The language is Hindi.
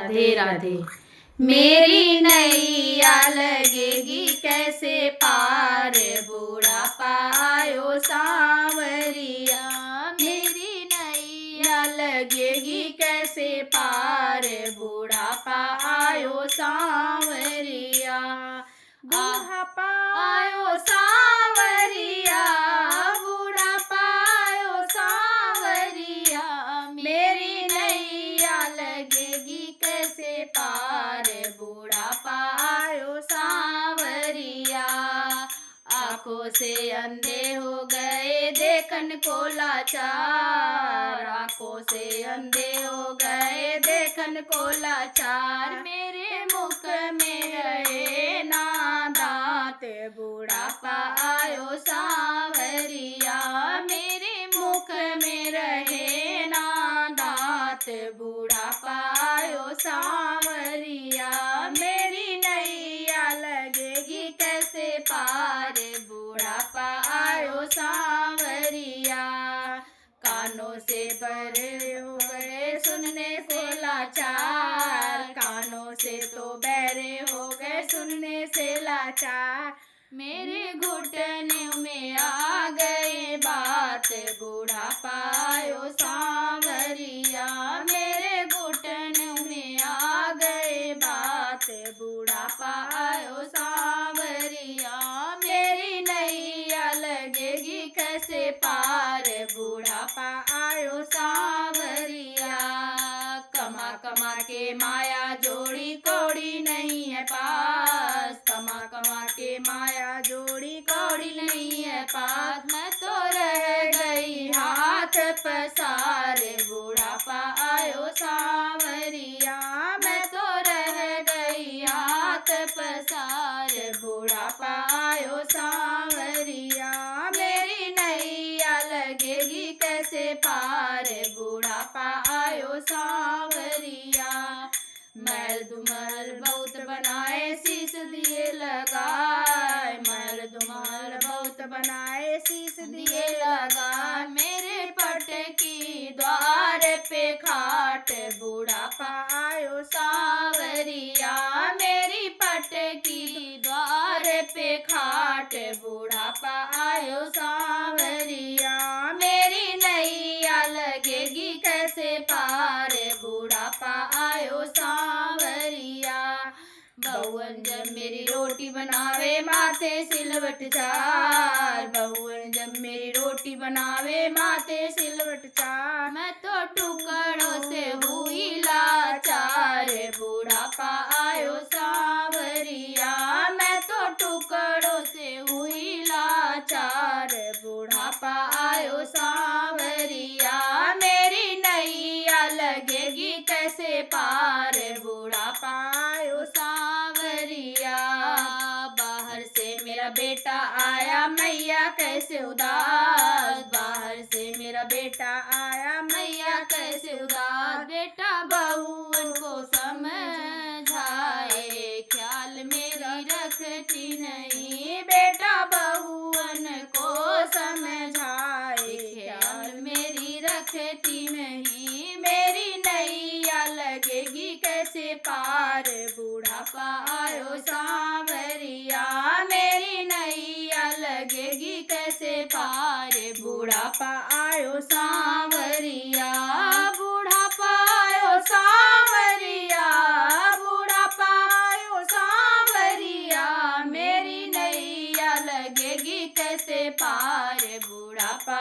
राधे राधे। मेरी नैया लगेगी कैसे पार, बुढ़ापा आयो सांवरिया। मेरी नैया लगेगी कैसे पार, बुढ़ापा आयो सांवरिया। बुढ़ापा आयो सांवरिया, बुढ़ापा आयो सांवरिया। मेरी नैया लगेगी कैसे पार, बुढ़ापा आयो सांवरिया। आंखों से अंधे हो गए देखन को लाचार, आंखों से अंधे हो गए देखन को लाचार। मेरे मुख में रहे ना दांत, बुढ़ापा आयो सांवरिया। मेरे मुख में रहे ना दांत, बुढ़ापा आयो सांवरिया। मेरी नैया लगेगी कैसे पार, बुढ़ापा आयो सांवरिया। कानों से बहरे हो गए सुनने से लाचार, कानों से तो बहरे हो गए सुनने से लाचार। मेरे घुटनों में आ गए बात, बुढ़ापा आयो सांवरिया। मेरे घुटनों में आ गए बात, बुढ़ापा आयो सांवरिया। मेरी नैया लगेगी कैसे पार, बुढ़ापा आयो सांवरिया। कमा कमा के माया जोड़ी कौड़ी नहीं है पास, कमा कमा के माया जोड़ी कौड़ी नहीं है पास। मैं तो रह गई हाथ पसारे, बुढ़ापा आयो सांवरिया। मैं तो रह गई हाथ पसारे, बुढ़ापा आयो सांवरिया। मेरी नैया लगेगी कैसे पार, बुढ़ापा आयो सांवरिया। महल दुमहल बहुत बनाए शीश दिए लगाए, महल दुमहल बहुत बनाए शीश दिए लगाए। मेरे पट की द्वार पे खाट, बुढ़ापा आयो सांवरिया। मेरी पट की द्वार पे खाट, बुढ़ापा आयो सांवरिया। मेरी नैया लगेगी कैसे पार, बुढ़ापा आयो सांवरिया। बहुअन जब मेरी रोटी बनावे माथे सिलवट चार, बहुअन जब मेरी रोटी बनावे माथे सिलवट चार। मैं तो टुकड़ों से हुई लाचार, बुढ़ापा आयो सांवरिया। मैं तो टुकड़ों से हुई लाचार, बुढ़ापा आयो सांवरिया। मेरी नैया लगेगी कैसे पार, बुढ़ापा आयो सांवरिया। बाहर से मेरा बेटा आया मैया कैसे उदास, बाहर से मेरा बेटा आया मैया कैसे उदास। बेटा बहुअन को समझाए, ख्याल मेरी रखती नहीं। बेटा बहुअन को समझाए, ख्याल मेरी रखती नहीं। मेरी नैया लगेगी कैसे पार, बुढ़ापा आयो सांवरिया। मेरी नैया लगेगी कैसे पार, बुढ़ापा आयो सांवरिया। बुढ़ापा आयो सांवरिया, बुढ़ापा आयो सांवरिया। मेरी नैया लगेगी कैसे पार, बुढ़ापा